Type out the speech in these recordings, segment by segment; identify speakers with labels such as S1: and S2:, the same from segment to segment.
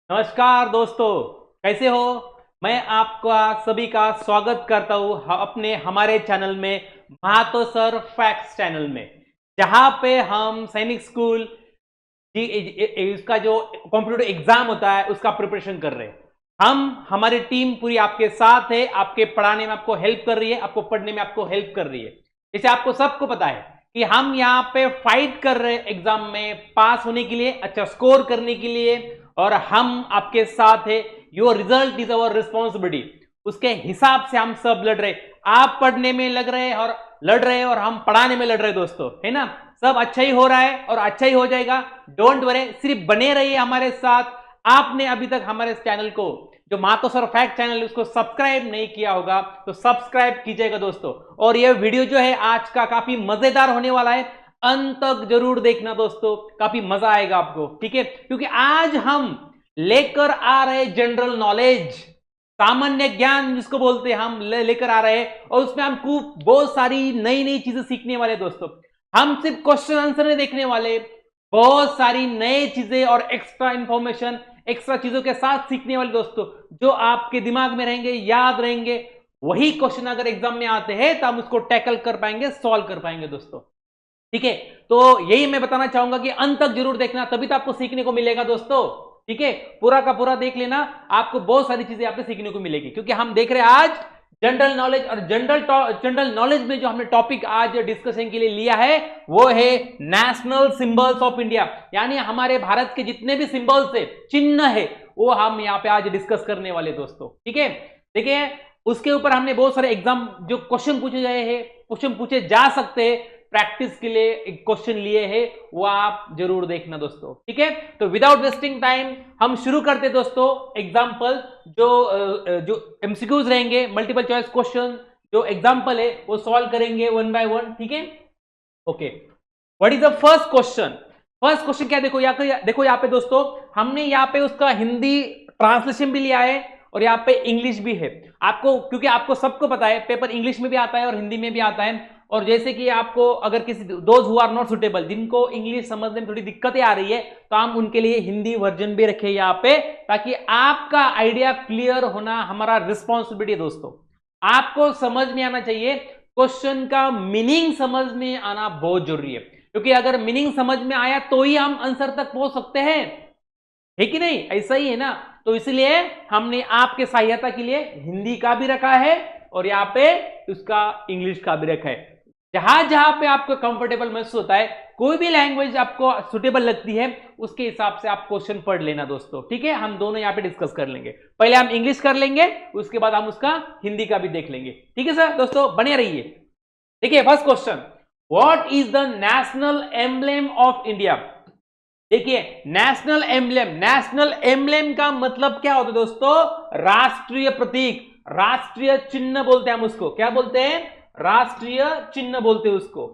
S1: नमस्कार दोस्तों, कैसे हो। मैं आपका सभी का स्वागत करता हूं अपने हमारे चैनल में, महातो सर फैक्ट्स चैनल में, जहां पे हम सैनिक स्कूल उसका जो कॉम्पिटिटिव एग्जाम होता है उसका प्रिपरेशन कर रहे हैं। हमारी टीम पूरी आपके साथ है, आपके पढ़ाने में आपको हेल्प कर रही है, आपको पढ़ने में आपको हेल्प कर रही है। जैसे आपको सबको पता है कि हम यहाँ पे फाइट कर रहे हैं एग्जाम में पास होने के लिए, अच्छा स्कोर करने के लिए, और हम आपके साथ है। Your result is our responsibility, उसके हिसाब से हम सब लड़ रहे। आप पढ़ने में लग रहे हैं और लड़ रहे हैं, और हम पढ़ाने में लड़ रहे दोस्तों, है ना। सब अच्छा ही हो रहा है और अच्छा ही हो जाएगा, डोंट वरी, सिर्फ बने रहिए हमारे साथ। आपने अभी तक हमारे चैनल को, जो महातो सर फैक्ट चैनल, उसको सब्सक्राइब नहीं किया होगा तो सब्सक्राइब कीजिएगा दोस्तों। और यह वीडियो जो है आज का काफी मजेदार होने वाला है, अंत तक जरूर देखना दोस्तों, काफी मजा आएगा आपको, ठीक है। क्योंकि आज हम लेकर आ रहे जनरल नॉलेज, सामान्य ज्ञान जिसको बोलते हैं, हम लेकर आ रहे हैं, और उसमें हम खूब बहुत सारी नई नई चीजें सीखने वाले दोस्तों। हम सिर्फ क्वेश्चन आंसर नहीं देखने वाले, बहुत सारी नई चीजें और एक्स्ट्रा इंफॉर्मेशन, एक्स्ट्रा चीजों के साथ सीखने वाले दोस्तों, जो आपके दिमाग में रहेंगे, याद रहेंगे। वही क्वेश्चन अगर एग्जाम में आते हैं तो हम उसको टैकल कर पाएंगे, सॉल्व कर पाएंगे दोस्तों, ठीक है। तो यही मैं बताना चाहूंगा कि अंत तक जरूर देखना, तभी तो आपको सीखने को मिलेगा दोस्तों, ठीक है। पूरा का पूरा देख लेना, आपको बहुत सारी चीजें आपसे सीखने को मिलेगी। क्योंकि हम देख रहे हैं आज जनरल नॉलेज, और जनरल नॉलेज में जो हमने टॉपिक आज डिस्कशन के लिए लिया है वो है नेशनल सिंबल्स ऑफ इंडिया, यानी हमारे भारत के जितने भी सिंबल्स है, चिन्ह है, वो हम यहाँ पे आज डिस्कस करने वाले दोस्तों, ठीक है। देखिए, उसके ऊपर हमने बहुत सारे एग्जाम जो क्वेश्चन पूछे गए हैं, क्वेश्चन पूछे जा सकते हैं, प्रैक्टिस के लिए एक क्वेश्चन लिए हैं, वो आप जरूर देखना दोस्तों, ठीक है। तो विदाउट वेस्टिंग टाइम हम शुरू करते दोस्तों। एग्जाम्पल जो एमसीक्यूज रहेंगे, मल्टीपल चॉइस क्वेश्चन जो एग्जाम्पल है वो सॉल्व करेंगे वन बाय वन, ठीक है। Okay, what is the first question. First question क्या, देखो यहाँ पे दोस्तों, हमने यहाँ पे उसका हिंदी ट्रांसलेशन भी लिया है और यहाँ पे इंग्लिश भी है। आपको, क्योंकि आपको सबको पता है पेपर इंग्लिश में भी आता है और हिंदी में भी आता है। और जैसे कि आपको अगर किसी those who are not suitable, जिनको इंग्लिश समझने में थोड़ी दिक्कतें आ रही है, तो हम उनके लिए हिंदी वर्जन भी रखे यहाँ पे, ताकि आपका आइडिया क्लियर होना हमारा रिस्पॉन्सिबिलिटी है दोस्तों। आपको समझ में आना चाहिए, क्वेश्चन का मीनिंग समझ में आना बहुत जरूरी है। क्योंकि अगर मीनिंग समझ में आया तो ही हम आंसर तक पहुंच सकते हैं, है कि नहीं, ऐसा ही है ना। तो इसलिए हमने आपके सहायता के लिए हिंदी का भी रखा है और यहाँ पे उसका इंग्लिश का भी रखा है। जहां जहां पे आपको कंफर्टेबल महसूस होता है, कोई भी लैंग्वेज आपको सुटेबल लगती है, उसके हिसाब से आप क्वेश्चन पढ़ लेना दोस्तों, ठीक है। हम दोनों यहाँ पे डिस्कस कर लेंगे, पहले हम इंग्लिश कर लेंगे, उसके बाद हम उसका हिंदी का भी देख लेंगे, ठीक है सर। दोस्तों बने रहिए। देखिए first question, what is the national emblem of India. देखिए नेशनल एम्ब्लेम का मतलब क्या होता है दोस्तों, राष्ट्रीय प्रतीक, राष्ट्रीय चिन्ह बोलते हैं हम उसको, क्या बोलते हैं, राष्ट्रीय चिन्ह बोलते हैं उसको।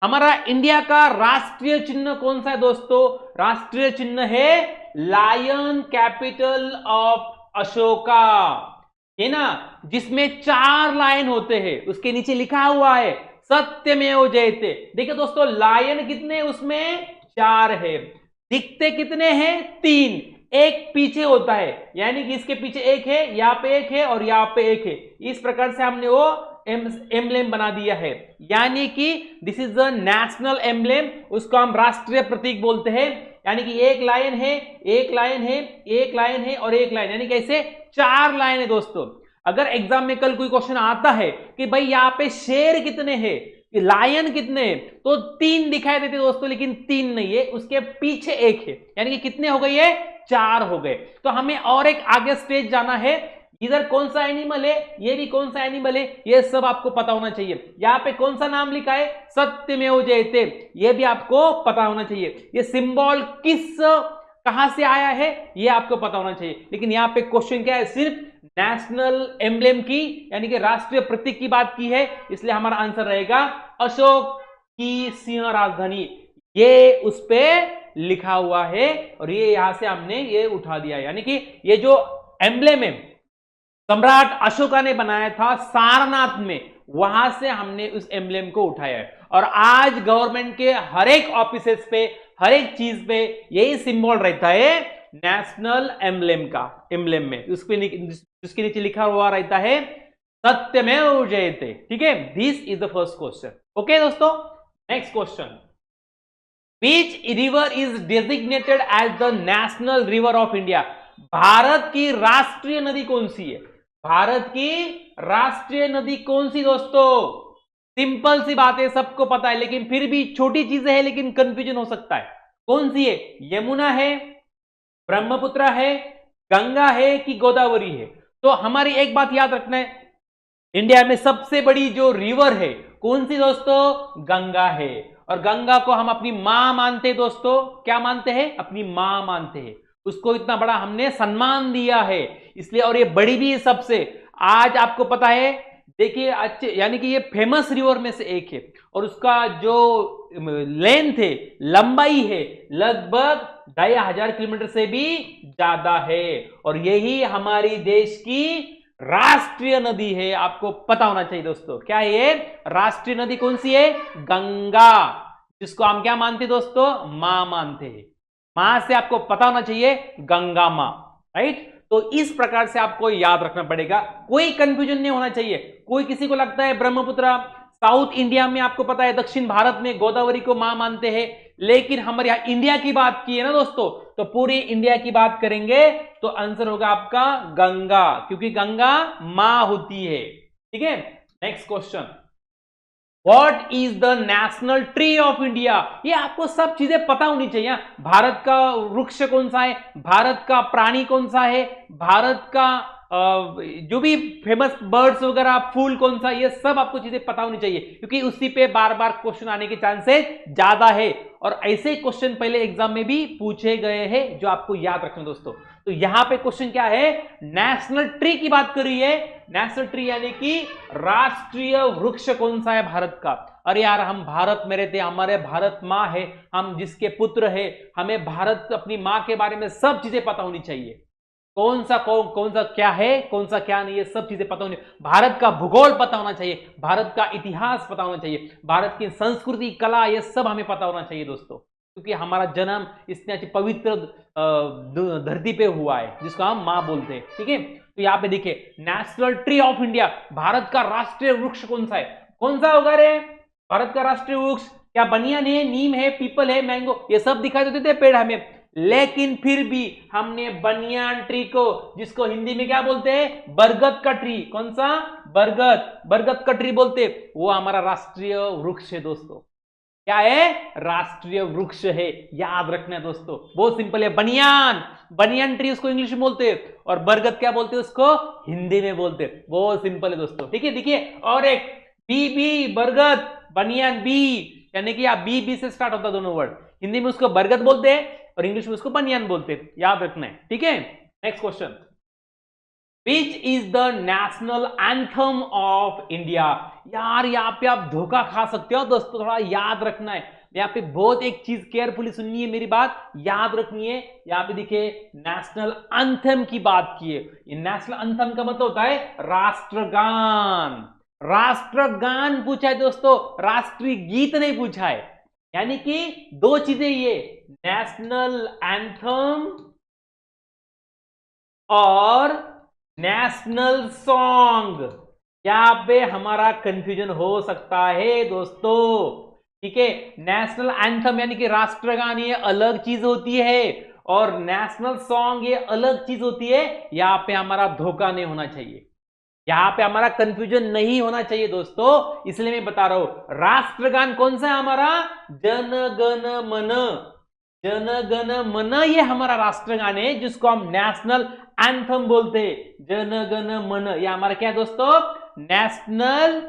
S1: हमारा इंडिया का राष्ट्रीय चिन्ह कौन सा है दोस्तों, राष्ट्रीय चिन्ह है लायन कैपिटल ऑफ अशोका, है ना, जिसमें 4 लाइन होते हैं। उसके नीचे लिखा हुआ है सत्यमेव जयते। देखिए दोस्तों, लायन कितने, उसमें 4 है, दिखते कितने हैं, 3, एक पीछे होता है, यानी कि इसके पीछे एक है, यहाँ पे एक है और यहाँ पे एक है। इस प्रकार से हमने वो एम्ब्लेम बना दिया है, यानी कि this is the national emblem, उसको हम राष्ट्रीय प्रतीक बोलते हैं। यानी कि एक लाइन है, एक लाइन है, एक लाइन है और एक लाइन, यानी कैसे 4 लाइन है दोस्तों। अगर एग्जाम में कल कोई क्वेश्चन आता है कि भाई यहाँ पे शेर कितने हैं, लायन कितने हैं, तो 3 दिखाई देते दोस्तों, लेकिन 3 नहीं है, उसके पीछे एक है, यानी कि कितने हो गए, ये 4 हो गए। तो हमें और एक आगे स्टेज जाना है, इधर कौन सा एनिमल है, ये भी कौन सा एनिमल है, ये सब आपको पता होना चाहिए। यहाँ पे कौन सा नाम लिखा है, सत्यमेव जयते, ये भी आपको पता होना चाहिए। ये सिंबल कहां से आया है, ये आपको पता होना चाहिए। लेकिन यहाँ पे क्वेश्चन क्या है, सिर्फ नेशनल एम्ब्लेम की, यानी कि राष्ट्रीय प्रतीक की बात की है, इसलिए हमारा आंसर रहेगा अशोक की सिंह राजधानी, ये उस पे लिखा हुआ है और ये यहां से हमने ये उठा दिया है। यानी कि ये जो एम्ब्लेम है सम्राट अशोका ने बनाया था सारनाथ में, वहां से हमने उस एम्ब्लेम को उठाया है। और आज गवर्नमेंट के हर एक ऑफिसेस पे, हर एक चीज पे यही सिंबल रहता है, नेशनल एम्ब्लेम में उसके नीचे लिखा हुआ रहता है सत्यमेव जयते। ठीक है, this is the first question. Okay दोस्तों, next question, which river is designated as the national river of India? Bharat की राष्ट्रीय नदी कौन सी है? भारत की राष्ट्रीय नदी कौन सी दोस्तों? सिंपल सी बात है, सबको पता है, लेकिन फिर भी छोटी चीजें हैं, लेकिन कंफ्यूजन हो सकता है। कौन सी है? यमुना है, ब्रह्मपुत्र है, गंगा है कि गोदावरी है? तो हमारी एक बात याद रखना है, इंडिया में सबसे बड़ी जो रिवर है कौन सी दोस्तों? गंगा है। और गंगा को हम अपनी मां मानते हैं दोस्तों। क्या मानते हैं? अपनी मां मानते हैं। उसको इतना बड़ा हमने सम्मान दिया है इसलिए, और ये बड़ी भी है सबसे। आज आपको पता है, देखिए अच्छे, यानी कि ये फेमस रिवर में से एक है, और उसका जो लेंथ है, लंबाई है, लगभग 2500 किलोमीटर से भी ज्यादा है, और यही हमारी देश की राष्ट्रीय नदी है। आपको पता होना चाहिए दोस्तों, क्या है ये? राष्ट्रीय नदी कौन सी है? गंगा, जिसको हम क्या मानते हैं दोस्तों? मां मानते हैं। मां से आपको पता होना चाहिए, गंगा मां, राइट? तो इस प्रकार से आपको याद रखना पड़ेगा, कोई कंफ्यूजन नहीं होना चाहिए। कोई किसी को लगता है ब्रह्मपुत्र, साउथ इंडिया में आपको पता है, दक्षिण भारत में गोदावरी को मां मानते हैं, लेकिन हमारे यहां इंडिया की बात की है ना दोस्तों, तो पूरी इंडिया की बात करेंगे तो आंसर होगा आपका गंगा, क्योंकि गंगा मां होती है। ठीक है, next question, what is the national tree of India? ये आपको सब चीजें पता होनी चाहिए। भारत का वृक्ष कौन सा है, भारत का प्राणी कौन सा है, भारत का जो भी फेमस बर्ड्स वगैरह, फूल कौन सा, ये सब आपको चीजें पता होनी चाहिए, क्योंकि उसी पे बार बार क्वेश्चन आने के चांसेस ज्यादा है, और ऐसे क्वेश्चन पहले एग्जाम में भी पूछे गए हैं, जो आपको याद रखना दोस्तों। तो यहां पे क्वेश्चन क्या है? नेशनल ट्री की बात कर रही है। नेशनल ट्री यानी कि राष्ट्रीय वृक्ष कौन सा है भारत का? अरे यार, हम भारत में रहते हैं, हमारे भारत माँ है, हम जिसके पुत्र है, हमें भारत अपनी माँ के बारे में सब चीजें पता होनी चाहिए। कौन सा क्या है, कौन सा क्या नहीं, ये सब चीजें पता होनी। भारत का भूगोल पता होना चाहिए, भारत का इतिहास पता होना चाहिए, भारत की संस्कृति, कला, ये सब हमें पता होना चाहिए दोस्तों, क्योंकि हमारा जन्म इतनी अच्छी पवित्र धरती पे हुआ है, जिसको हम मां बोलते हैं। ठीक है, तो यहाँ पे देखिए, national tree of India, Bharat का राष्ट्रीय वृक्ष कौन सा है? कौन सा होगा रे भारत का राष्ट्रीय वृक्ष? क्या बनियान है, नीम है, पीपल है, मैंगो, ये सब दिखाई देते थे पेड़ हमें, लेकिन फिर भी हमने बनियान ट्री को, जिसको हिंदी में क्या बोलते हैं? बरगद का ट्री। कौन सा? बरगद का ट्री बोलते, वो हमारा राष्ट्रीय वृक्ष है दोस्तों। क्या है? राष्ट्रीय वृक्ष है, याद रखना है दोस्तों, बहुत सिंपल है। बनियान ट्री उसको इंग्लिश में बोलते, और बरगद क्या बोलते हैं उसको? हिंदी में बोलते, बहुत सिंपल है दोस्तों। ठीक है, देखिए, और एक बी, बरगद, बनियान, बी, यानी कि आप बी से स्टार्ट होता दोनों वर्ड, हिंदी में उसको बरगद बोलते हैं और इंग्लिश में उसको बनियान बोलते हैं, याद रखना है। ठीक है, next question, which is the national anthem of India? यार, यहाँ पे आप धोखा खा सकते हो दोस्तों, थोड़ा याद रखना है। यहाँ पे बहुत एक चीज केयरफुली सुननी है, मेरी बात याद रखनी है। यहाँ पे देखिए, नेशनल एंथम की बात की है। नेशनल एंथम का मतलब होता है राष्ट्रगान। राष्ट्रगान पूछा है दोस्तों, राष्ट्रीय गीत नहीं पूछा है। यानी कि दो चीजें, ये नेशनल एंथम और नेशनल सॉन्ग, यहां पे हमारा कंफ्यूजन हो सकता है दोस्तों। ठीक है, नेशनल एंथम यानी कि राष्ट्रगान, ये अलग चीज होती है, और नेशनल सॉन्ग ये अलग चीज होती है। यहां पे हमारा धोखा नहीं होना चाहिए, यहां पे हमारा कंफ्यूजन नहीं होना चाहिए दोस्तों, इसलिए मैं बता रहा हूं। राष्ट्रगान कौन सा है हमारा? जन गण मन। जन गण मन ये हमारा राष्ट्रगान है, जिसको हम नेशनल एंथम बोलते हैं। जन गण मन ये हमारा क्या है दोस्तों? National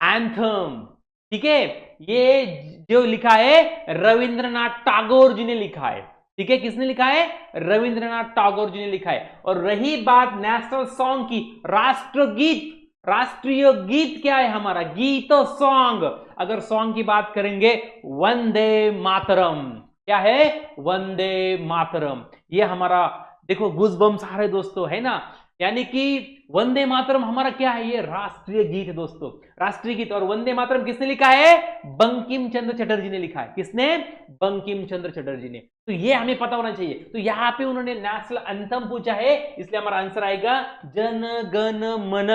S1: anthem. ठीक है, ये जो लिखा है रविंद्रनाथ टैगोर जी ने लिखा है। ठीक है, किसने लिखा है? रविंद्रनाथ टैगोर जी ने लिखा है। और रही बात नेशनल सॉन्ग की, राष्ट्रगीत, राष्ट्रीय गीत क्या है हमारा? गीत, सॉन्ग। अगर सॉन्ग की बात करेंगे, वंदे मातरम। क्या है? वंदे मातरम। ये हमारा देखो, गूज़बम्स आ रहे दोस्तों, है ना? यानी कि वंदे मातरम हमारा क्या है, ये राष्ट्रीय गीत है दोस्तों, राष्ट्रीय गीत। और वंदे मातरम किसने लिखा है, बंकिम चंद्र चटर्जी ने लिखा है। किसने, बंकिम चंद्र चटर्जी ने। तो ये हमें पता होना चाहिए। तो यहां पे उन्होंने नेशनल एंथम पूछा है, इसलिए हमारा आंसर आएगा जन गण मन,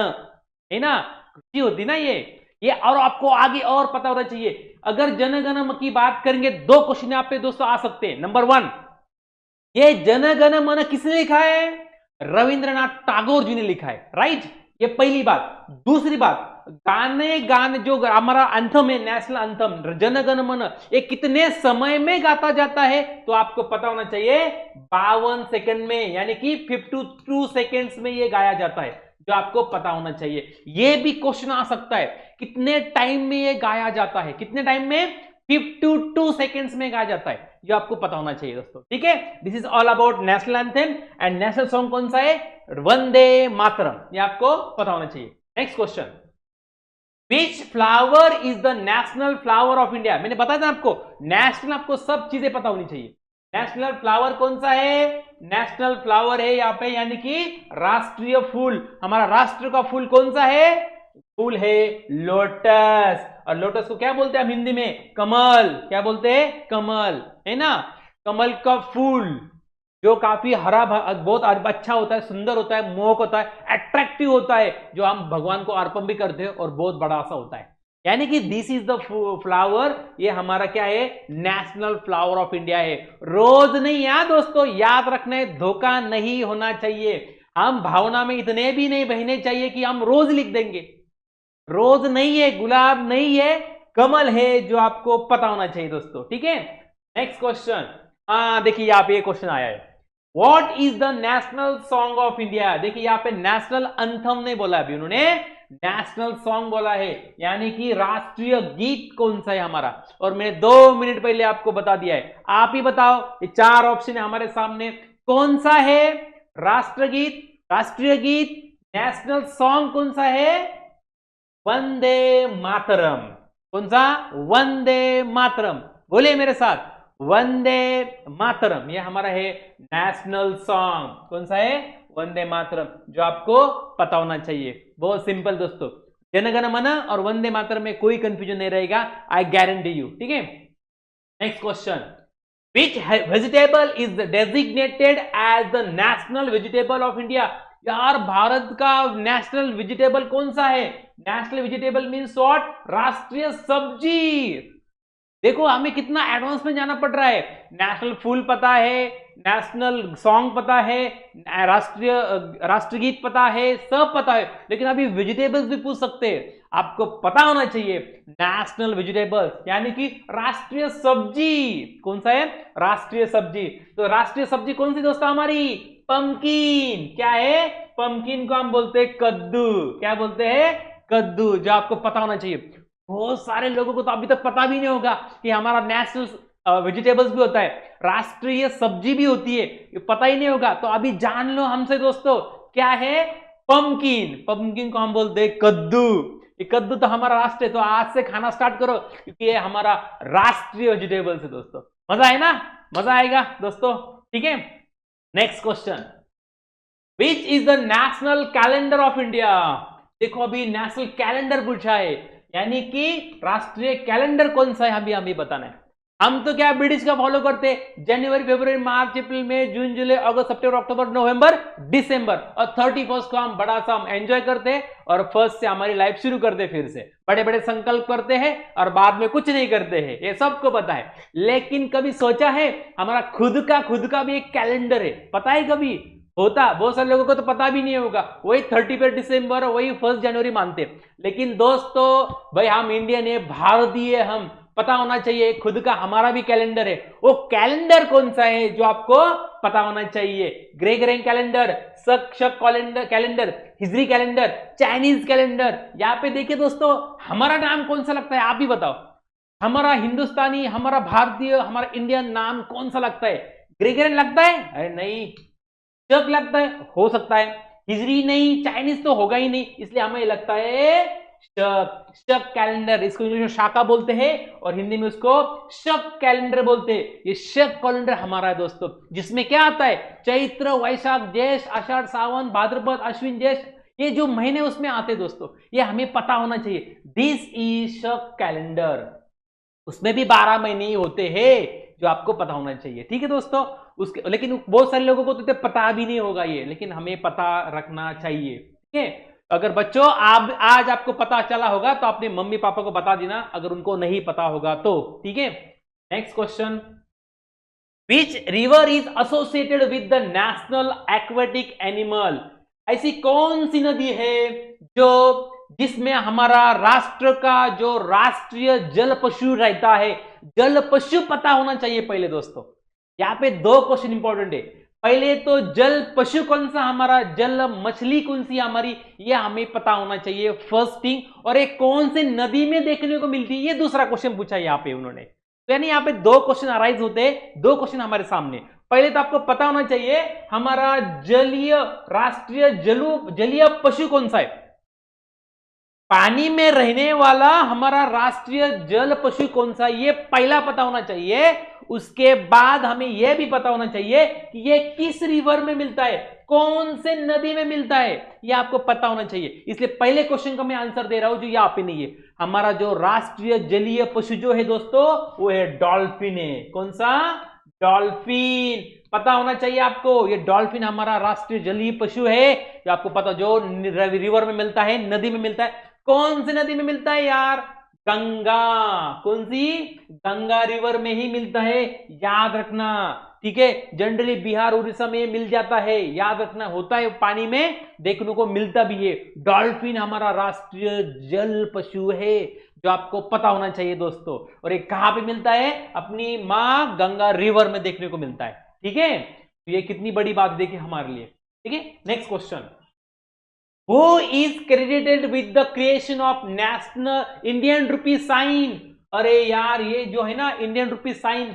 S1: है ना, खुशी होती ना ये। और आपको आगे और पता होना चाहिए, अगर जन गण मन की बात करेंगे, दो क्वेश्चन आप पे दोस्तों आ सकते हैं। नंबर 1, ये जन गण मन किसने लिखा है, रविंद्रनाथ टैगोर जी ने लिखा है, राइट। ये पहली बात। दूसरी बात, गाने जो हमारा एंथम है, नेशनल एंथम जन गण मन, ये कितने समय में गाता जाता है, तो आपको पता होना चाहिए 52 सेकंड में, यानी कि 52 सेकंड्स में ये गाया जाता है, जो आपको पता होना चाहिए। ये भी क्वेश्चन आ सकता है, कितने टाइम में ये गाया जाता है, कितने टाइम में, 52 सेकंड्स में गाया जाता है, जो आपको पता होना चाहिए दोस्तों, ठीक है। This is all about national anthem. And national song कौन सा है, वंदे मातरम, ये आपको पता होना चाहिए। Next question, which flower is the national flower of India. मैंने बताया था आपको, नेशनल आपको सब चीजें पता होनी चाहिए। नेशनल फ्लावर कौन सा है, नेशनल फ्लावर है यहाँ पे, यानी कि राष्ट्रीय फूल, हमारा राष्ट्र का फूल कौन सा है, फूल है लोटस। और लोटस को क्या बोलते हैं हम हिंदी में, कमल। क्या बोलते हैं, कमल, है ना। कमल का फूल जो काफी हरा बहुत अच्छा होता है, सुंदर होता है, मोहक होता है, अट्रैक्टिव होता है, जो हम भगवान को अर्पण भी करते हैं, और बहुत बड़ा सा होता है। यानी कि दिस इज द फ्लावर, ये हमारा क्या है, नेशनल फ्लावर ऑफ इंडिया है। रोज नहीं यार दोस्तों, याद रखना है, धोखा नहीं होना चाहिए। हम भावना में इतने भी नहीं बहने चाहिए कि हम रोज लिख देंगे। रोज नहीं है, गुलाब नहीं है, कमल है, जो आपको पता होना चाहिए दोस्तों, ठीक है। नेक्स्ट क्वेश्चन, देखिए यहाँ पे ये क्वेश्चन आया है, what is the national song of India. देखिए यहाँ पे नेशनल अंथम नहीं बोला, अभी उन्होंने नेशनल सॉन्ग बोला है, यानी कि राष्ट्रीय गीत कौन सा है हमारा। और मैंने 2 मिनट पहले आपको बता दिया है, आप ही बताओ, ये 4 ऑप्शन है हमारे सामने, कौन सा है राष्ट्रगीत, राष्ट्रीय गीत, नेशनल सॉन्ग कौन सा है, वंदे मातरम। कौन सा, वंदे मातरम, बोले मेरे साथ, वंदे मातरम, ये हमारा है नेशनल सॉन्ग। कौन सा है, वंदे मातरम, जो आपको पता होना चाहिए। बहुत सिंपल दोस्तों, जनगण मन और वंदे मातरम में कोई कंफ्यूजन नहीं रहेगा, आई गारंटी यू, ठीक है। Next question, which vegetable is designated as the national vegetable of India. यार भारत का नेशनल वेजिटेबल कौन सा है, नेशनल वेजिटेबल मीन्स व्हाट, राष्ट्रीय सब्जी। देखो हमें कितना एडवांस में जाना पड़ रहा है, नेशनल फूल पता है, नेशनल सॉन्ग पता है, राष्ट्रगीत पता है, सब पता है, लेकिन अभी वेजिटेबल्स भी पूछ सकते हैं। आपको पता होना चाहिए नेशनल वेजिटेबल्स, यानी कि राष्ट्रीय सब्जी कौन सा है, राष्ट्रीय सब्जी। तो राष्ट्रीय सब्जी कौन सी दोस्तों हमारी, पंपकिन। क्या है, पंपकिन को हम बोलते हैं कद्दू। क्या बोलते हैं, कद्दू, जो आपको पता होना चाहिए। बहुत सारे लोगों को तो अभी तक पता भी नहीं होगा कि हमारा नेशनल वेजिटेबल्स भी होता है, राष्ट्रीय सब्जी भी होती है, ये पता ही नहीं होगा। तो अभी जान लो हमसे दोस्तों, क्या है, पंपकिन। पंपकिन को हम बोलते हैं कद्दू। ये कद्दू तो हमारा राष्ट्र है, तो आज से खाना स्टार्ट करो, क्योंकि ये हमारा राष्ट्रीय वेजिटेबल्स है दोस्तों। मजा है ना, मजा आएगा दोस्तों, ठीक है। Next question, which is the national calendar of India. देखो अभी नेशनल कैलेंडर पूछा है, यानी कि राष्ट्रीय कैलेंडर कौन सा है, अभी हमें बताना है। हम तो क्या ब्रिटिश का फॉलो करते हैं, जनवरी फरवरी मार्च अप्रैल मई जून जुलाई अगस्त सितंबर अक्टूबर नवंबर दिसंबर, और 31 को हम बड़ा सा हम एंजॉय करते हैं, और 1 से हमारी लाइफ शुरू करते हैं, फिर से बड़े बड़े संकल्प करते हैं, और बाद में कुछ नहीं करते हैं, ये सबको पता है। लेकिन कभी सोचा है हमारा खुद का भी एक कैलेंडर है, पता है कभी होता, बहुत सारे लोगों को तो पता भी नहीं होगा, वही 31 दिसंबर वही 1 जनवरी मानते। लेकिन दोस्तों भाई हम इंडियन है, भारतीय, हम पता होना चाहिए खुद का हमारा भी कैलेंडर है। वो कैलेंडर कौन सा है जो आपको पता होना चाहिए, ग्रेगोरियन कैलेंडर, शक कैलेंडर, हिजरी कैलेंडर, चाइनीज कैलेंडर। यहाँ पे देखिए दोस्तों, हमारा नाम कौन सा लगता है, आप ही बताओ, हमारा हिंदुस्तानी, हमारा भारतीय, हमारा इंडियन नाम कौन सा लगता है, ग्रेगोरियन लगता है, अरे नहीं, शक लगता है, हो सकता है, हिजरी नहीं, चाइनीज तो होगा ही नहीं, इसलिए हमें लगता है शक, शक कैलेंडर, इसको इंग्लिश में शाका बोलते हैं और हिंदी में उसको शक कैलेंडर बोलते हैं। ये शक कैलेंडर हमारा है दोस्तों, जिसमें क्या आता है, चैत्र, वैशाख, ज्येष्ठ, आषाढ़, सावन, भाद्रपद, अश्विन, ज्येष्ठ, ये जो महीने उसमें आते हैं दोस्तों, ये हमें पता होना चाहिए। दिस इज शक कैलेंडर। उसमें भी 12 महीने ही होते हैं, जो आपको पता होना चाहिए। ठीक है दोस्तों, उसके लेकिन बहुत सारे लोगों को तो पता भी नहीं होगा ये, लेकिन हमें पता रखना चाहिए। ठीक है, अगर बच्चों आप आज आपको पता चला होगा तो अपने मम्मी पापा को बता देना, अगर उनको नहीं पता होगा तो। ठीक है, next question, which river is associated with the national aquatic animal? ऐसी कौन सी नदी है जो जिसमें हमारा राष्ट्र का जो राष्ट्रीय जल पशु रहता है? जल पशु पता होना चाहिए पहले दोस्तों। यहां पे 2 क्वेश्चन इंपॉर्टेंट है। पहले तो जल पशु कौन सा हमारा, जल मछली कौन सी हमारी, ये हमें पता होना चाहिए फर्स्ट थिंग। और एक कौन से नदी में देखने को मिलती है, ये दूसरा क्वेश्चन पूछा यहाँ पे उन्होंने। तो यानी यहाँ पे 2 क्वेश्चन अराइज होते हैं, 2 क्वेश्चन हमारे सामने। पहले तो आपको पता होना चाहिए हमारा जलीय राष्ट्रीय जलीय पशु कौन सा है, पानी में रहने वाला हमारा राष्ट्रीय जल पशु कौन सा, ये पहला पता होना चाहिए। उसके बाद हमें यह भी पता होना चाहिए कि ये किस रिवर में मिलता है, कौन से नदी में मिलता है, ये आपको पता होना चाहिए। इसलिए पहले क्वेश्चन का मैं आंसर दे रहा हूं जो यहां पे नहीं है। हमारा जो राष्ट्रीय जलीय पशु जो है दोस्तों, वो है डॉल्फिन है। कौन सा? डॉल्फिन। पता होना चाहिए आपको, ये डॉल्फिन हमारा राष्ट्रीय जलीय पशु है, जो आपको पता, जो रिवर में मिलता है, नदी में मिलता है। कौन सी नदी में मिलता है यार? गंगा। कौन सी? गंगा रिवर में ही मिलता है, याद रखना। ठीक है, जनरली बिहार उड़ीसा में मिल जाता है, याद रखना, होता है पानी में, देखने को मिलता भी है। डॉल्फिन हमारा राष्ट्रीय जल पशु है, जो आपको पता होना चाहिए दोस्तों। और ये कहां पे मिलता है? अपनी मां गंगा रिवर में देखने को मिलता है। ठीक है, तो ये कितनी बड़ी बात देखिए हमारे लिए। ठीक है, next question, Who is credited with the creation of national Indian rupee sign? अरे यार, ये जो है ना इंडियन रुपी साइन,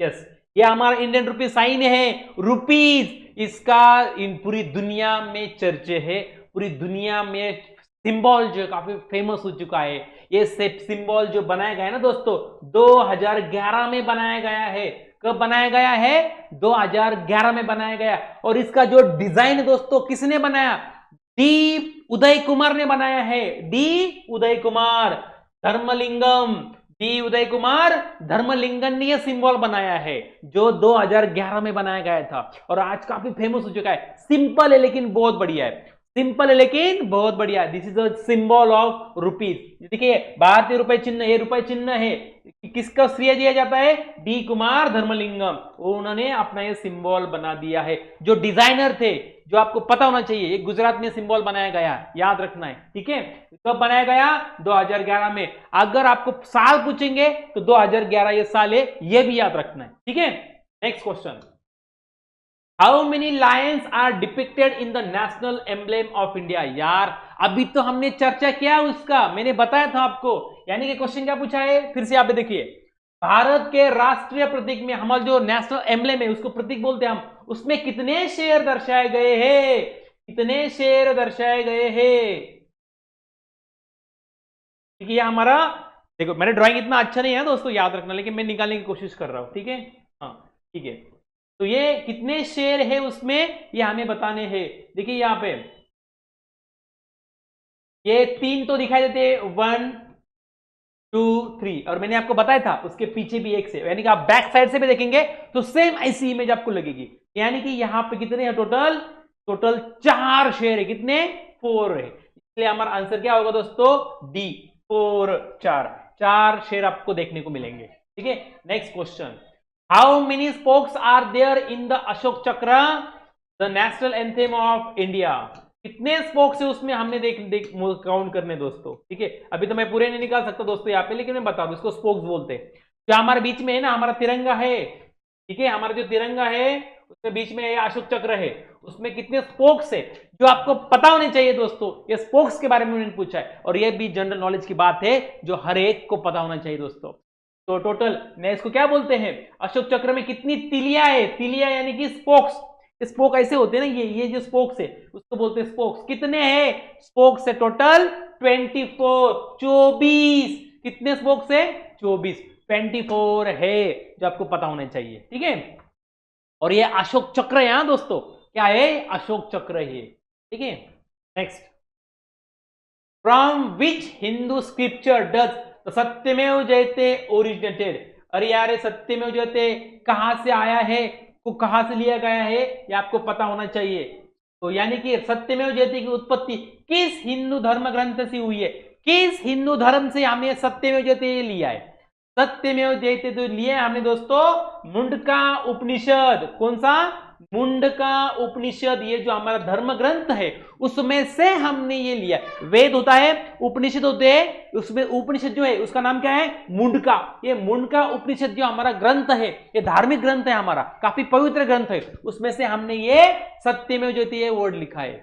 S1: यस, ये हमारा इंडियन रुपी साइन है, रुपीज। इसका इन पूरी दुनिया में चर्चे है, पूरी दुनिया में सिंबल जो काफी फेमस हो चुका है। ये सिंबल जो बनाया गया है ना दोस्तों, 2011 में बनाया गया है। कब बनाया गया है? 2011 में बनाया गया। और इसका जो डिजाइन है दोस्तों, किसने बनाया? डी उदय कुमार ने बनाया है। डी उदय कुमार, धर्मलिंगम, डी उदय कुमार धर्मलिंगम ने यह सिंबल बनाया है, जो 2011 में बनाया गया था और आज काफी फेमस हो चुका है। सिंपल है लेकिन बहुत बढ़िया है, सिंपल है लेकिन बहुत बढ़िया। This is the symbol of rupees. देखिए, भारतीय रुपए चिन्ह, ये रुपए चिन्ह है, किसका श्रेय दिया जाता है? डी कुमार धर्मलिंगम, उन्होंने अपना ये सिंबल बना दिया है। जो डिजाइनर थे, जो आपको पता होना चाहिए, ये गुजरात में सिंबल बनाया गया, याद रखना है। ठीक है, कब बनाया गया? 2011 में। अगर आपको साल पूछेंगे तो 2011 ये साल है, ये भी याद रखना है। ठीक है, next question, how many lions are depicted in the national emblem of India? यार, अभी तो हमने चर्चा किया उसका, मैंने बताया था आपको। यानी कि क्वेश्चन क्या पूछा है, फिर से आप देखिए, भारत के राष्ट्रीय प्रतीक में हमारा जो नेशनल एम्ब्लेम है, उसको प्रतीक बोलते हैं हम, उसमें कितने शेर दर्शाए गए हैं? कितने शेर दर्शाए गए हैं? ठीक है, हमारा, देखो मेरा ड्राइंग इतना अच्छा नहीं है दोस्तों, याद रखना, लेकिन मैं निकालने की कोशिश कर रहा हूं। ठीक है, हाँ ठीक है, तो ये कितने शेर है उसमें, ये हमें बताने हैं। देखिए यहां पे ये 3 तो दिखाई देते, 1 2 3, और मैंने आपको बताया था उसके पीछे भी एक से, यानी कि आप बैक साइड से भी देखेंगे तो सेम ऐसी इमेज आपको लगेगी। यानी कि यहां पे कितने हैं टोटल? टोटल 4 शेर है। कितने? 4 है। इसलिए हमारा आंसर क्या होगा दोस्तों? डी, 4, 4 शेर आपको देखने को मिलेंगे। ठीक है, next question, how many spokes are there in the Ashoka Chakra, the national anthem of India? कितने स्पोक्स है उसमें, हमने काउंट करने दोस्तों। ठीक है, अभी तो मैं पूरे नहीं निकाल सकता दोस्तों यहाँ पे, लेकिन मैं बता दूं, इसको स्पोक्स बोलते हैं। जो हमारे बीच में है ना, हमारा तिरंगा है, ठीक है, हमारा जो तिरंगा है उसके बीच में अशोक चक्र है, उसमें कितने स्पोक्स है, जो आपको पता होने चाहिए दोस्तों। ये स्पोक्स के बारे में उन्होंने पूछा है, और ये भी जनरल नॉलेज की बात है, जो हर एक को पता होना चाहिए दोस्तों। तो टोटल मैं इसको क्या बोलते हैं, अशोक चक्र में कितनी तिलिया है? तिलिया यानी कि स्पोक्स, स्पोक ऐसे होते हैं ना, ये जो स्पोक्स है उसको बोलते हैं स्पोक्स। कितने हैं स्पोक्स है टोटल? 24, 24। कितने स्पोक्स है? 24, 24 है, जो आपको पता होना चाहिए, ठीक है। और ये अशोक चक्र है, यहां दोस्तों क्या है? अशोक चक्र है, ठीक है। Next, from which Hindu scripture does सत्यमेव जयते ओरिजिनेटेड? अरे यार, सत्यमेव जयते कहां से आया है, को कहां से लिया गया है, ये आपको पता होना चाहिए। तो यानी कि सत्यमेव जयते की उत्पत्ति किस हिंदू धर्म ग्रंथ से हुई है? किस हिंदू धर्म से हमें सत्यमेव जयते लिया है? सत्यमेव जयते तो लिया है हमने दोस्तों मुंडका उपनिषद। कौन सा? मुंडका उपनिषद, ये जो हमारा धर्म ग्रंथ है उसमें से हमने ये लिया। वेद होता है, उपनिषद होते हैं, उसमें उपनिषद जो है उसका नाम क्या है? मुंडका। ये मुंडका उपनिषद जो हमारा ग्रंथ है, ये धार्मिक ग्रंथ है हमारा, काफी पवित्र ग्रंथ है, उसमें से हमने ये सत्यमेव जयते ये वर्ड लिखा है।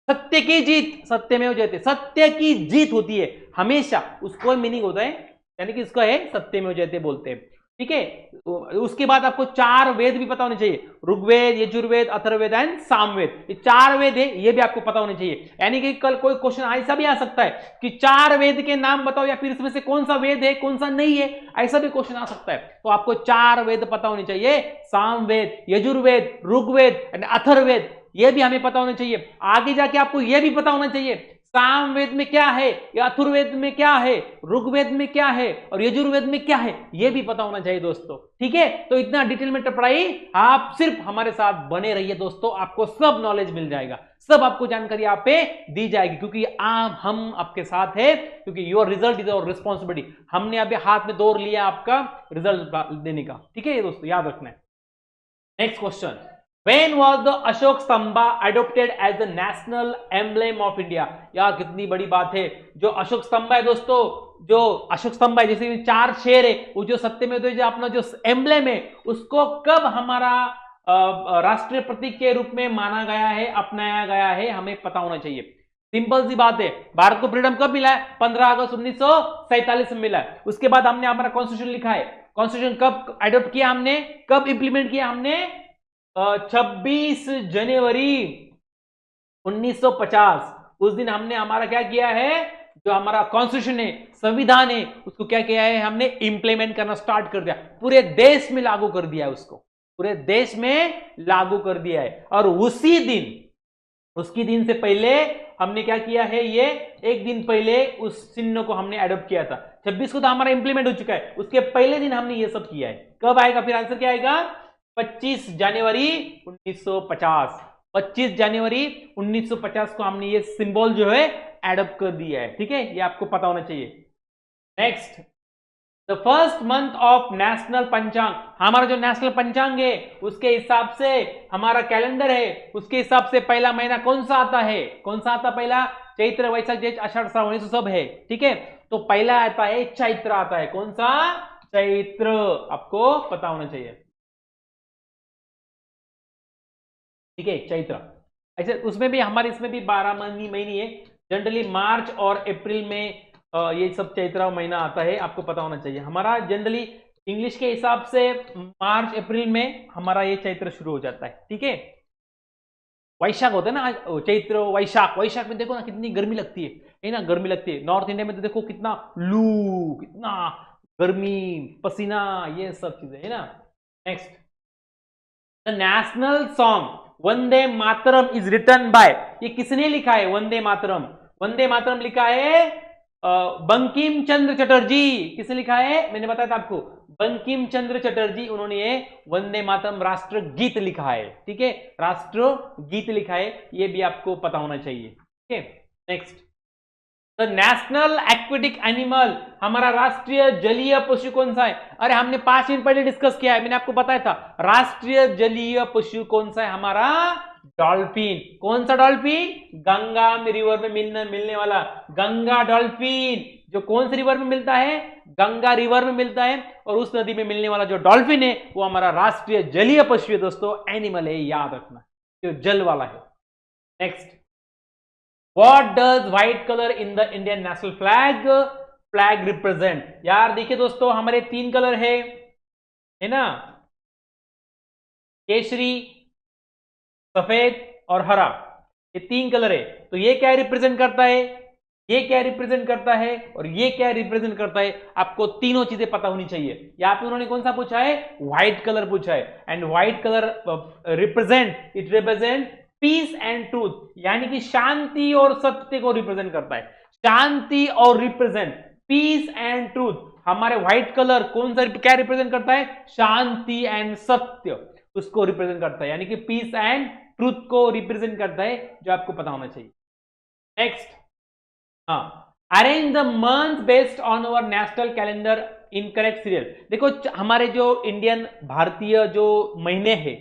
S1: सत्य की जीत, सत्यमेव जयते, सत्य की जीत होती है हमेशा, उसको मीनिंग होता है, यानी कि इसका है सत्यमेव जयते बोलते हैं, ठीक है। उसके बाद आपको 4 वेद भी पता होने चाहिए, ऋग्वेद, यजुर्वेद, अथर्ववेद एंड सामवेद। ये 4 वेद है, ये भी आपको पता होने चाहिए। यानी कि कल कोई क्वेश्चन ऐसा भी आ सकता है कि 4 वेद के नाम बताओ, या फिर इसमें से कौन सा वेद है कौन सा नहीं है, ऐसा भी क्वेश्चन आ सकता है। तो आपको 4 वेद पता होने चाहिए, सामवेद, यजुर्वेद, ऋग्वेद एंड अथर्ववेद, ये भी हमें पता होना चाहिए। आगे जाके आपको यह भी पता होना चाहिए सामवेद में क्या है, या अथर्ववेद में क्या है, ऋग्वेद में क्या है और यजुर्वेद में क्या है, यह भी पता होना चाहिए दोस्तों, ठीक है। तो इतना डिटेल में पढ़ाई, आप सिर्फ हमारे साथ बने रहिए दोस्तों, आपको सब नॉलेज मिल जाएगा, सब आपको जानकारी आप पे दी जाएगी, क्योंकि हम आपके साथ है, क्योंकि your result is your responsibility. हमने अभी हाथ में दौर लिया आपका रिजल्ट देने का, ठीक है दोस्तों, याद रखना है। Next question, When was the Ashoka Stambha adopted as the national emblem of India? यार कितनी बड़ी बात है, जो अशोक स्तंभ है दोस्तों, जो अशोक स्तंभ है, जैसे 4 शेर है, वो जो सत्यमेव जयते जो अपना जो एम्ब्लेम है, उसको कब हमारा राष्ट्रीय प्रतीक के रूप में माना गया है, अपनाया गया है, हमें पता होना चाहिए। सिंपल सी बात है, भारत को फ्रीडम कब मिला है? 15 अगस्त 1947 में मिला है। उसके बाद हमने हमारा कॉन्स्टिट्यूशन लिखा है। कॉन्स्टिट्यूशन कब अडॉप्ट किया हमने, कब इंप्लीमेंट किया हमने? 26 जनवरी 1950। उस दिन हमने हमारा क्या किया है, जो हमारा कॉन्स्टिट्यूशन है, संविधान है, उसको क्या किया है हमने? इंप्लीमेंट करना स्टार्ट कर दिया, पूरे देश में लागू कर दिया है, उसको पूरे देश में लागू कर दिया है। और उसी दिन, उसकी दिन से पहले हमने क्या किया है, ये एक दिन पहले उस चिन्ह को हमने अडॉप्ट किया था। 26 को तो हमारा इंप्लीमेंट हो चुका है, उसके पहले दिन हमने ये सब किया है। कब आएगा फिर आंसर, क्या आएगा? 25 जनवरी 1950। 25 जनवरी 1950 को हमने ये सिंबल जो है एडॉप्ट कर दिया है, ठीक है, ये आपको पता होना चाहिए। Next, the first month of national पंचांग, हमारा जो नेशनल पंचांग है उसके हिसाब से हमारा कैलेंडर है, उसके हिसाब से पहला महीना कौन सा आता है? कौन सा आता पहला? चैत्र, वैशाख, जेठ, आषाढ़, श्रावण, ये सब है, ठीक है। तो पहला आता है चैत्र, आता है कौन सा? चैत्र, आपको पता होना चाहिए, ठीक है, चैत्र। ऐसे उसमें भी हमारे इसमें भी 12 महीने है, जनरली मार्च और अप्रैल में ये सब चैत्र महीना आता है, आपको पता होना चाहिए। हमारा जनरली इंग्लिश के हिसाब से मार्च अप्रैल में हमारा ये चैत्र शुरू हो जाता है, ठीक है। वैशाख होता है ना, चैत्र वैशाख, वैशाख में देखो ना कितनी गर्मी लगती है ना, गर्मी लगती है। नॉर्थ इंडिया में तो देखो कितना लू, कितना गर्मी, पसीना, ये सब चीजें है ना। Next, the national song Vande Mataram is written by, ये किसने लिखा है? वंदे मातरम, वंदे मातरम लिखा है बंकिम चंद्र चटर्जी। किसने लिखा है? मैंने बताया था आपको, बंकिम चंद्र चटर्जी, उन्होंने ये वंदे मातरम राष्ट्र गीत लिखा है, ठीक है, राष्ट्र गीत लिखा है, ये भी आपको पता होना चाहिए, ठीक है। Next, the national aquatic animal, हमारा राष्ट्रीय जलीय पशु कौन सा है? अरे हमने 5 मिनट पहले डिस्कस किया है, मैंने आपको बताया था, राष्ट्रीय जलीय पशु कौन सा है हमारा? डॉल्फिन। कौन सा डॉल्फिन? गंगा रिवर में मिलने वाला गंगा डॉल्फिन, जो कौन सी रिवर में मिलता है? गंगा रिवर में मिलता है, और उस नदी में मिलने वाला जो डॉल्फिन है वो हमारा राष्ट्रीय जलीय पशु है दोस्तों, एनिमल है, याद रखना, जो जल वाला है। Next, What does white color in the Indian national flag represent? यार देखिए दोस्तों, हमारे 3 कलर है, ना, केसरी, सफेद और हरा, ये 3 कलर है। तो ये क्या रिप्रेजेंट करता है, ये क्या रिप्रेजेंट करता है और ये क्या रिप्रेजेंट करता है, आपको तीनों चीजें पता होनी चाहिए। यहां पे उन्होंने कौन सा पूछा है, व्हाइट कलर पूछा है। And white colour represent peace and truth, यानी कि शांति और सत्य को रिप्रेजेंट करता है। शांति और रिप्रेजेंट पीस एंड ट्रूथ, हमारे व्हाइट कलर कौन सा क्या रिप्रेजेंट करता है, शांति एंड सत्य उसको रिप्रेजेंट करता है, यानी कि पीस एंड ट्रूथ को रिप्रेजेंट करता है, जो आपको पता होना चाहिए। नेक्स्ट, हाँ, arrange the month based on our national calendar in correct serial. देखो हमारे जो इंडियन भारतीय जो महीने हैं,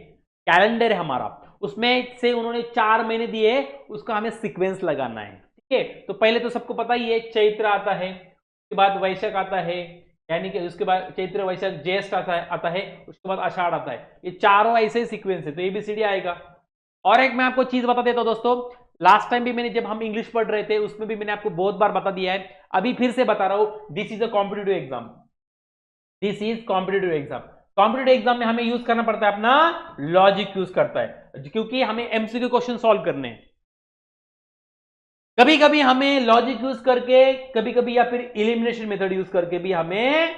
S1: कैलेंडर है हमारा, उसमें से उन्होंने 4 महीने दिए, उसका हमें सीक्वेंस लगाना है। ठीक है, तो पहले तो सबको पता ही है, चैत्र आता है, उसके बाद वैशाख आता है, यानी कि उसके बाद चैत्र वैशाख ज्येष्ठ आता है, उसके बाद आषाढ़ आता है। ये चारों ऐसे सीक्वेंस है, तो एबीसीडी आएगा। और एक मैं आपको चीज बता देता हूं दोस्तों, लास्ट टाइम भी मैंने जब हम इंग्लिश पढ़ रहे थे उसमें भी मैंने आपको बहुत बार बता दिया है, अभी फिर से बता रहा हूं, this is a competitive exam, this is competitive exam. Competitive exam में हमें यूज करना पड़ता है अपना लॉजिक यूज करता है, क्योंकि हमें एमसीक्यू क्वेश्चन सॉल्व करने हैं। कभी कभी हमें लॉजिक यूज करके, कभी कभी या फिर एलिमिनेशन मेथड यूज करके भी हमें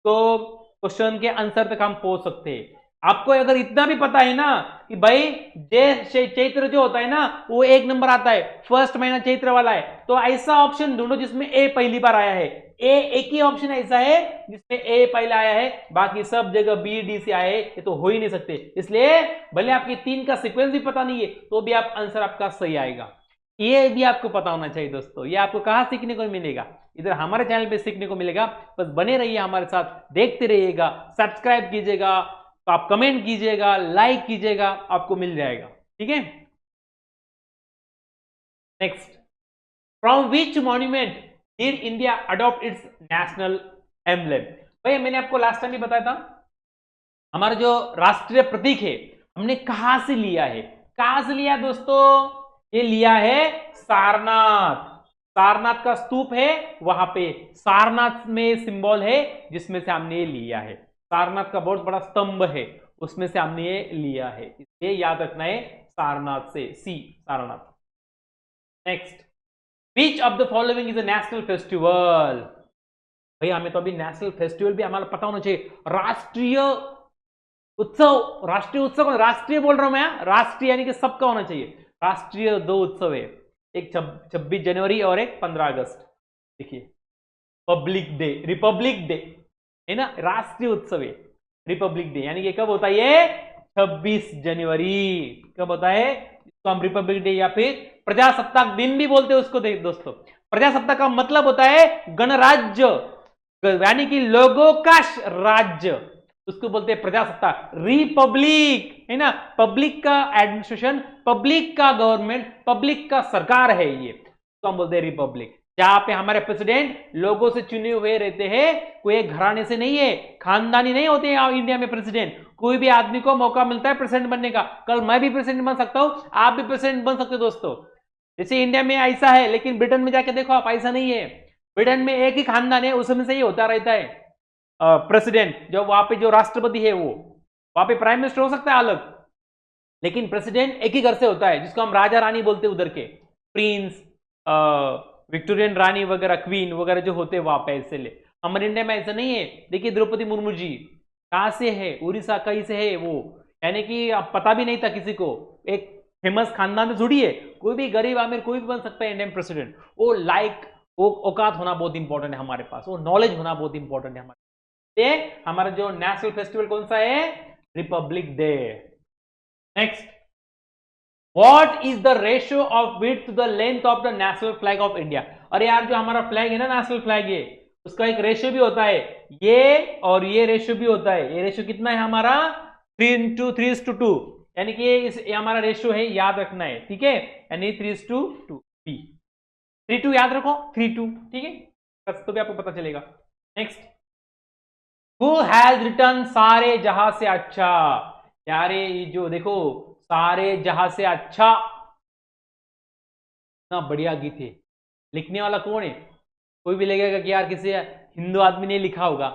S1: तो क्वेश्चन के आंसर तक हम पहुंच सकते हैं। आपको अगर इतना भी पता है ना कि भाई चैत्र जो होता है ना वो 1 नंबर आता है, फर्स्ट महीना चैत्र वाला है, तो ऐसा ऑप्शन ढूंढो जिसमें ए पहली बार आया है। एक ही ऑप्शन ऐसा है जिसमें ए पहला आया है, बाकी सब जगह बी डी से आए, ये तो हो ही नहीं सकते। इसलिए भले आपके 3 का सीक्वेंस भी पता नहीं है तो भी आप आंसर आपका सही आएगा। ये भी आपको पता होना चाहिए दोस्तों। ये आपको कहां सीखने को मिलेगा, इधर हमारे चैनल पे सीखने को मिलेगा। बस बने रहिए हमारे साथ, देखते रहिएगा, सब्सक्राइब कीजिएगा, तो आप कमेंट कीजिएगा, लाइक कीजिएगा, आपको मिल जाएगा। ठीक है, next, from which monument did India adopt it's national emblem. भाई मैंने आपको लास्ट टाइम भी बताया था, हमारा जो राष्ट्रीय प्रतीक है हमने कहां से लिया है, कहां से लिया दोस्तों, ये लिया है सारनाथ। सारनाथ का स्तूप है वहां पे, सारनाथ में सिंबल है जिसमें से हमने ये लिया है। सारनाथ का बहुत बड़ा स्तंभ है, उसमें से हमने ये लिया है, इसलिए याद रखना है सारनाथ से, C Sarnath. Next, which of the following is a national festival. भाई हमें तो अभी नेशनल फेस्टिवल भी हमारा पता होना चाहिए। राष्ट्रीय उत्सव, राष्ट्रीय उत्सव, राष्ट्रीय बोल रहा हूं मैं, राष्ट्रीय यानी कि सबका होना चाहिए। राष्ट्रीय 2 उत्सव है, एक 26 जनवरी और एक 15 अगस्त। देखिए, पब्लिक डे, रिपब्लिक डे है ना, राष्ट्रीय उत्सव है रिपब्लिक डे, यानी कि कब होता है ये, 26 जनवरी। कब होता है इसको हम रिपब्लिक डे या फिर प्रजासत्ताक दिन भी बोलते हैं उसको। देख दोस्तों, प्रजासत्ताक का मतलब होता है गणराज्य, यानी कि लोगों का राज्य, उसको बोलते हैं प्रजासत्ताक। रिपब्लिक है ना, पब्लिक का एडमिनिस्ट्रेशन, पब्लिक का गवर्नमेंट, पब्लिक का सरकार है ये, तो हम बोलते हैं रिपब्लिक। जहां पे हमारे प्रेसिडेंट लोगों से चुने हुए रहते हैं, कोई एक घराने से नहीं है, खानदानी नहीं होते हैं इंडिया में प्रेसिडेंट। कोई भी आदमी को मौका मिलता है प्रेसिडेंट बनने का, कल मैं भी प्रेसिडेंट बन सकता हूं, आप भी प्रेसिडेंट बन सकते हो दोस्तों। जैसे इंडिया में ऐसा है, लेकिन ब्रिटेन में जाके देखो आप, ऐसा नहीं है। ब्रिटेन में एक ही खानदान है, उसमें से ही होता रहता है प्रेसिडेंट। जो वहां पे जो राष्ट्रपति है वो, वहां पे प्राइम मिनिस्टर हो सकता है अलग, लेकिन प्रेसिडेंट एक ही घर से होता है, जिसको हम राजा रानी बोलते हैं उधर के, प्रिंस, विक्टोरियन रानी वगैरह, क्वीन वगैरह जो होते हैं वहां पे ऐसे ले। हमारे इंडिया में ऐसा नहीं है। देखिए द्रौपदी मुर्मू जी कहां से है, उड़ीसा कहीं से है वो, यानी कि पता भी नहीं था किसी को, एक फेमस खानदान से जुड़ी है। कोई भी गरीब अमीर कोई भी बन सकता है इंडियन प्रेसिडेंट। वो वो औकात होना बहुत इंपॉर्टेंट है हमारे पास, वो नॉलेज होना बहुत इंपॉर्टेंट है हमारे। हमारा जो नेशनल फेस्टिवल कौन सा है, republic day. Next, what is the ratio of width to the length of the national flag of India. अरे यार, जो हमारा फ्लैग है ना, नेशनल फ्लैग, ये उसका एक रेशियो भी होता है, ये और ये रेशियो भी होता है। ये रेशियो कितना है हमारा, 3:2, यानी कि ये हमारा रेशियो है, याद रखना है। ठीक है, यानी 3:2, 3:2 याद रखो, 3:2। ठीक है, बस तो भी आपको पता चलेगा। नेक्स्ट, हु हैज रिटर्न सारे जहां से अच्छा। यारे ये जो देखो, सारे जहां से अच्छा, इतना बढ़िया गीत है, लिखने वाला कौन है। कोई भी लगेगा कि यार किसी हिंदू आदमी ने लिखा होगा,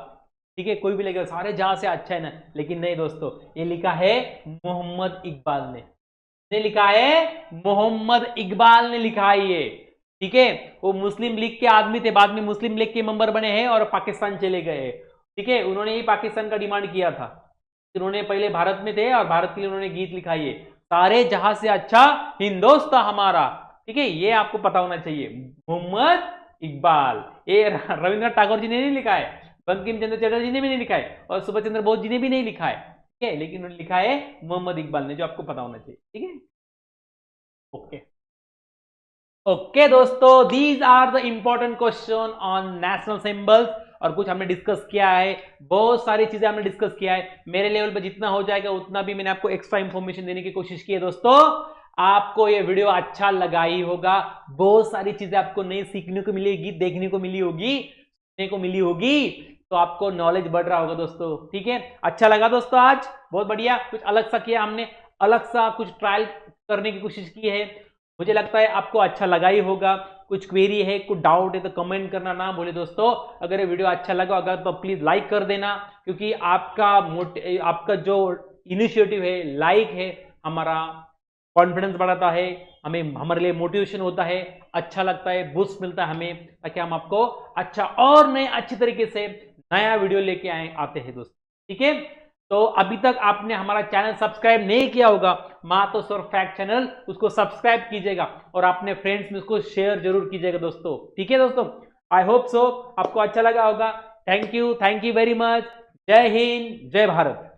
S1: ठीक है, कोई भी लगेगा सारे जहां से अच्छा है ना, लेकिन नहीं दोस्तों, ये लिखा है मोहम्मद इकबाल ने। ने लिखा है? मोहम्मद इकबाल ने लिखा है ये, ठीक है। वो मुस्लिम लीग के आदमी थे, बाद में मुस्लिम लीग के मेंबर बने हैं और पाकिस्तान चले गए, ठीक है। उन्होंने ही पाकिस्तान का डिमांड किया था। उन्होंने पहले भारत में थे और भारत के लिए उन्होंने गीत लिखा है, सारे जहां से अच्छा हिंदुस्तान हमारा, ठीक है। ये आपको पता होना चाहिए। मोहम्मद इकबाल, ये रविंद्रनाथ टैगोर जी ने नहीं लिखा है, बंकिम चंद्र चटर्जी ने भी नहीं लिखा है और सुभाष चंद्र बोस जी ने भी नहीं लिखा है, ठीक है। लेकिन उन्होंने लिखा है मोहम्मद इकबाल ने, जो आपको पता होना चाहिए, ठीक है। ओके ओके दोस्तों, these are the important question on national symbols. और कुछ हमने डिस्कस किया है, बहुत सारी चीजें हमने डिस्कस किया है। मेरे लेवल पे जितना हो जाएगा उतना भी मैंने आपको एक्स्ट्रा इंफॉर्मेशन देने की कोशिश की है दोस्तों। आपको ये वीडियो अच्छा लगा ही होगा, बहुत सारी चीजें आपको नई सीखने को मिलेगी, देखने को मिली होगी, सुनने को मिली होगी, तो आपको नॉलेज बढ़ रहा होगा दोस्तों, ठीक है। अच्छा लगा दोस्तों, आज बहुत बढ़िया, कुछ अलग सा किया हमने, अलग सा कुछ ट्रायल करने की कोशिश की है। मुझे लगता है आपको अच्छा लगा ही होगा। कुछ क्वेरी है, कुछ डाउट है तो कमेंट करना ना भूले दोस्तों। अगर ये वीडियो अच्छा लगा होगा तो प्लीज लाइक कर देना, क्योंकि आपका जो इनिशिएटिव है, लाइक है, हमारा कॉन्फिडेंस बढ़ाता है, हमें, हमारे लिए मोटिवेशन होता है, अच्छा लगता है, बूस्ट मिलता है हमें, ताकि हम आपको अच्छा और नए अच्छी तरीके से नया वीडियो लेके आते हैं दोस्तों, ठीक है। तो अभी तक आपने हमारा चैनल सब्सक्राइब नहीं किया होगा, मातो सर फैक्ट चैनल, उसको सब्सक्राइब कीजिएगा और अपने फ्रेंड्स में उसको शेयर जरूर कीजिएगा दोस्तों, ठीक है दोस्तों। आई होप सो आपको अच्छा लगा होगा। Thank you very much. जय हिंद, जय भारत।